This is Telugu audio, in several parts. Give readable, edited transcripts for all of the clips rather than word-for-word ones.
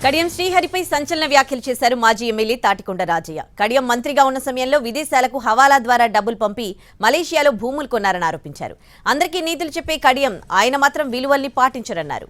కడియం శ్రీహరిపై సంచలన వ్యాఖ్యలు చేశారు మాజీ ఎమ్మెల్యే తాటికొండ రాజయ్య. కడియం మంత్రిగా ఉన్న సమయంలో విదేశాలకు హవాలా ద్వారా డబ్బులు పంపి మలేషియాలో భూములు కొన్నారని ఆరోపించారు. అందరికీ నీతులు చెప్పే కడియం ఆయన మాత్రం విలువల్ని పాటించరన్నారు.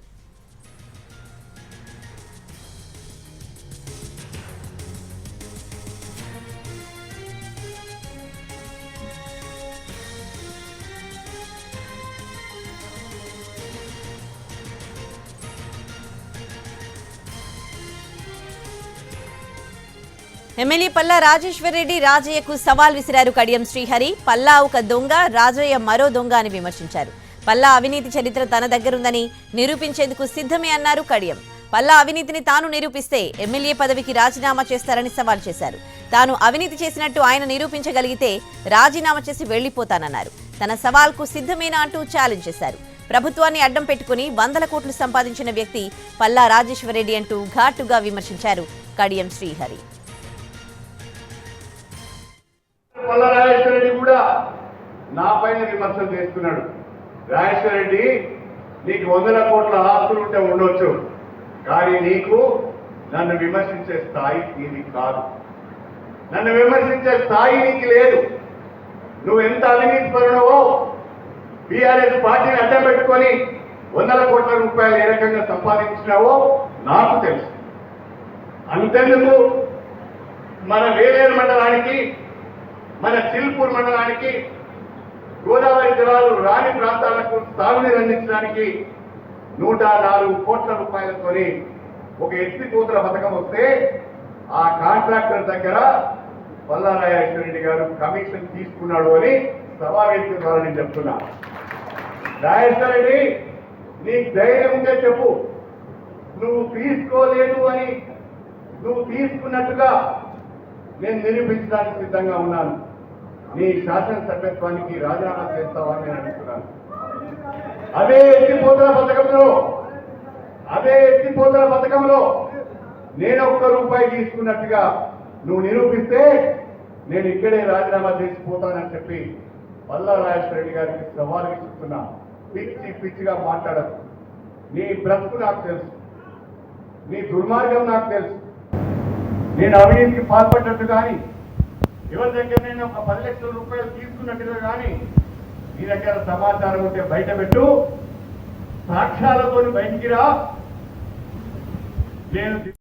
ఎమ్మెల్యే పల్లా రాజేశ్వరరెడ్డి రాజయ్యకు సవాల్ విసిరారు. కడియం శ్రీహరి పల్లా ఒక దొంగ, రాజయ్య మరో దొంగ అని విమర్శించారు. పల్లా అవినీతి చరిత్ర తన దగ్గరుందని నిరూపించేందుకు సిద్ధమే అన్నారు కడియం. పల్లా అవినీతిని తాను నిరూపిస్తే ఎమ్మెల్యే పదవికి రాజీనామా చేస్తారని సవాల్ చేశారు. తాను అవినీతి చేసినట్టు ఆయన నిరూపించగలిగితే రాజీనామా చేసి వెళ్లిపోతానన్నారు. తన సవాల్కు సిద్ధమేనా అంటూ ఛాలెంజ్ చేశారు. ప్రభుత్వాన్ని అడ్డం పెట్టుకుని వందల కోట్లు సంపాదించిన వ్యక్తి పల్లా రాజేశ్వరరెడ్డి అంటూ ఘాటుగా విమర్శించారు కడియం శ్రీహరి. పల్లా రాజేశ్వరరెడ్డి కూడా నా పైన విమర్శలు చేస్తున్నాడు. రాజేశ్వరరెడ్డి, నీకు వందల కోట్ల ఆస్తులు ఉంటే ఉండొచ్చు, కానీ నీకు నన్ను విమర్శించే స్థాయి నీది కాదు. నన్ను విమర్శించే స్థాయి నీకు లేదు. నువ్వు ఎంత అవినీతి పరుడవో, బీఆర్ఎస్ పార్టీని అడ్డం పెట్టుకొని వందల కోట్ల రూపాయలు ఏ రకంగా సంపాదించినావో నాకు తెలుసు. అంతెందుకు మన వేలేరు మండలానికి, మన చిల్పూర్ మండలానికి గోదావరి జలాలు రాని ప్రాంతాలకు తాగునీరు అందించడానికి 104 కోట్ల రూపాయలతో ఒక ఎత్తిపోతల పథకం వస్తే ఆ కాంట్రాక్టర్ దగ్గర పల్లా రాజేశ్వరరెడ్డి గారు కమిషన్ తీసుకున్నాడు అని సభావేదిక ద్వారా నేను చెప్తున్నా. రాజేశ్వరరెడ్డి, నీకు ధైర్యం ఉంటే చెప్పు, నువ్వు తీసుకోలేదు అని, నువ్వు తీసుకున్నట్టుగా నేను నిరూపించడానికి సిద్ధంగా ఉన్నాను. నీ శాసనసభ్యత్వానికి రాజీనామా చేస్తావని నేను అడుగుతున్నాను. అదే ఎత్తిపోతల పథకంలో నేను ₹1 తీసుకున్నట్టుగా నువ్వు నిరూపిస్తే నేను ఇక్కడే రాజీనామా చేసిపోతానని చెప్పి పల్లా రాజేశ్వరరెడ్డి గారికి సవాల్ ఇస్తున్నా. పిచ్చిగా మాట్లాడదు. నీ బ్రతుకు నాకు తెలుసు, నీ దుర్మార్గం నాకు తెలుసు. నేను అవినీతికి పాల్పడ్డట్టు కానీ, ఎవరి దగ్గర నేను ఒక 10 లక్షల రూపాయలు తీసుకున్నట్టుగా కానీ నీ దగ్గర సమాచారం ఉంటే బయట పెట్టు, సాక్ష్యాలతో బయటికి రా. నేను